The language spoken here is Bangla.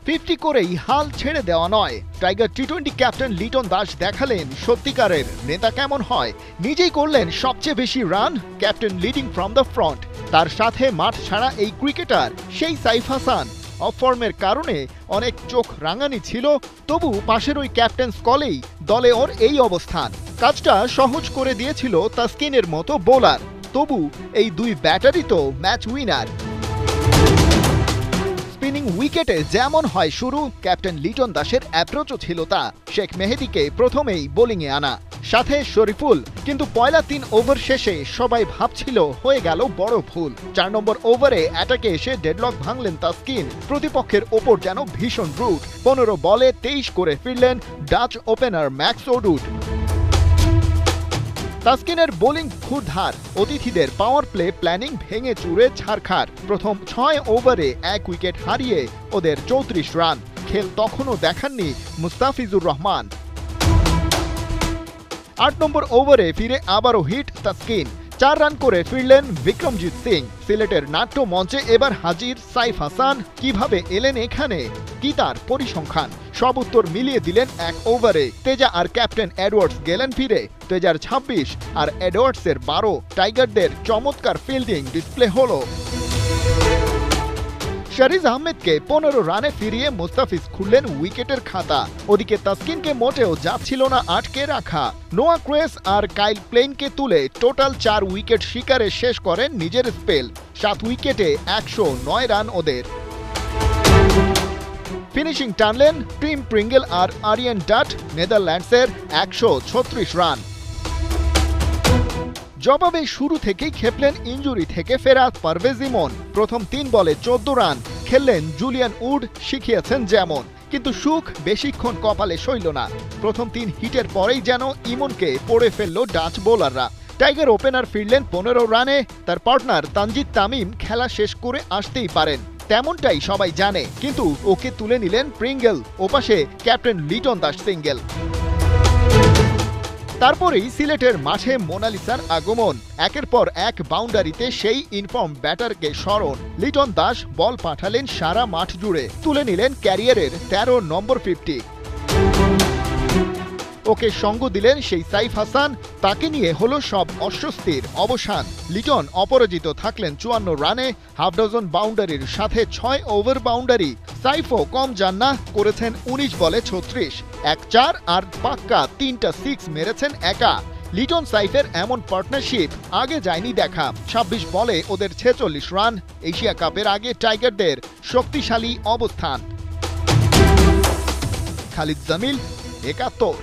50 করেই হাল ছেড়ে দেওয়া নয়। টাইগার টি-20 ক্যাপ্টেন লিটন দাস দেখালেন সত্যিকারের নেতা কেমন হয়। নিজেই করলেন সবচেয়ে বেশি run, captain leading from the front. তার সাথে মাঠ ছাড়া এই ক্রিকেটার সেই সাইফ হাসান অফ ফর্মের কারণে অনেক চোখ রাঙানি ছিল, তবু পাশের ওই ক্যাপ্টেন্স কলেই দলে ওর এই অবস্থান। কাজটা সহজ করে দিয়েছিল তাসকিনের মতো বোলার। তবু এই দুই ব্যাটারই তো ম্যাচ উইনার। স্পিনিং উইকেটে যেমন হয় শুরু, ক্যাপ্টেন লিটন দাসের অ্যাপ্রোচও ছিল তা। শেখ মেহেদীকে প্রথমেই বোলিংয়ে আনা, সাথে শরীফুল। কিন্তু পয়লা 3 ওভার শেষে সবাই ভাবছিল হয়ে গেল বড় ভুল। 4 নম্বর ওভারে অ্যাটাকে এসে ডেডলক ভাঙলেন তাসকিন। প্রতিপক্ষের ওপর যেন ভীষণ রুট। 15 বলে 23 করে ফিরলেন ডাচ ওপেনার ম্যাক্স ওডুড। তাসকিনের বোলিং ক্ষুরধার, অতিথিদের পাওয়ার প্লে প্ল্যানিং ভেঙে চুরে ছারখার। প্রথম 6 ওভারে 1 উইকেট হারিয়ে ওদের 34 রান। খেল তখনও দেখাননি মুস্তাফিজুর রহমান। 8 নম্বর ওভারে ফিরে আবারও হিট তাসকিন। 4 রান করে ফিরলেন বিক্রমজিৎ সিং। সিলেটের নাট্য মঞ্চে এবার হাজির সাইফ হাসান। কিভাবে এলেন এখানে, কি তার পরিসংখ্যান, সব উত্তর মিলিয়ে দিলেন 1 ওভারে। তেজা আর ক্যাপ্টেন এডওয়ার্ডস গেলেন ফিরে। তেজার 26 আর এডওয়ার্ডসের 12। টাইগারদের চমৎকার ফিল্ডিং ডিসপ্লে হলো। শারিজ আহমেদকে 15 রানে ফিরিয়ে মুস্তাফিজ খুললেন উইকেটের খাতা। ওদিকে তাসকিনকে মোটেও যাচ্ছিল না আটকে রাখা। নোয়া ক্রেস আর কাইল প্লেইনকে তুলে টোটাল 4 উইকেট শিকারে শেষ করেন নিজের স্পেল। 7 উইকেটে 109 রান ওদের। ফিনিশিং টানলেন টিম প্রিঙ্গেল আর আরিয়ান ডাট, নেদারল্যান্ডসের 136 রান। জবাবে শুরু থেকেই খেপলেন ইনজুরি থেকে ফেরা পারভেজ ইমন। প্রথম 3 বলে 14 রান খেললেন জুলিয়ান উড, শিখিয়েছেন যেমন। কিন্তু সুখ বেশিক্ষণ কপালে সইল না। প্রথম 3 হিটের পরেই যেন ইমনকে পড়ে ফেলল ডাচ বোলাররা। টাইগার ওপেনার ফিরলেন 15 রানে। তার পার্টনার তানজিদ তামিম খেলা শেষ করে আসতেই পারেন, তেমনটাই সবাই জানে। কিন্তু ওকে তুলে নিলেন প্রিঙ্গেল, ওপাশে ক্যাপ্টেন লিটন দাস সিঙ্গেল। তারপরেই সিলেটের মাঠে মোনালিসার আগমন। একের পর এক বাউন্ডারিতে সেই ইনফর্ম ব্যাটারকে স্মরণ। লিটন দাস বল পাঠালেন সারা মাঠ জুড়ে, তুলে নিলেন ক্যারিয়ারের 13 নম্বর 50। ওকে সঙ্গ দিলেন সেই সাইফ হাসান। তাকে নিয়ে হলো সব অস্বস্তির অবসান। লিটন অপরাজিত থাকলেন 54 রানে, হাফ ডজন বাউন্ডারির সাথে 6 ওভার বাউন্ডারি। সাইফও কম যান না, করেছেন 19 বলে 36। 1-4 আর পাক্কা 3টা 6 মেরেছেন একা। লিটন সাইফের এমন পার্টনারশিপ আগে যায়নি দেখা। 26 বলে ওদের 46 রান। এশিয়া কাপের আগে টাইগারদের শক্তিশালী অবস্থান। খালিদ জামিল, 71।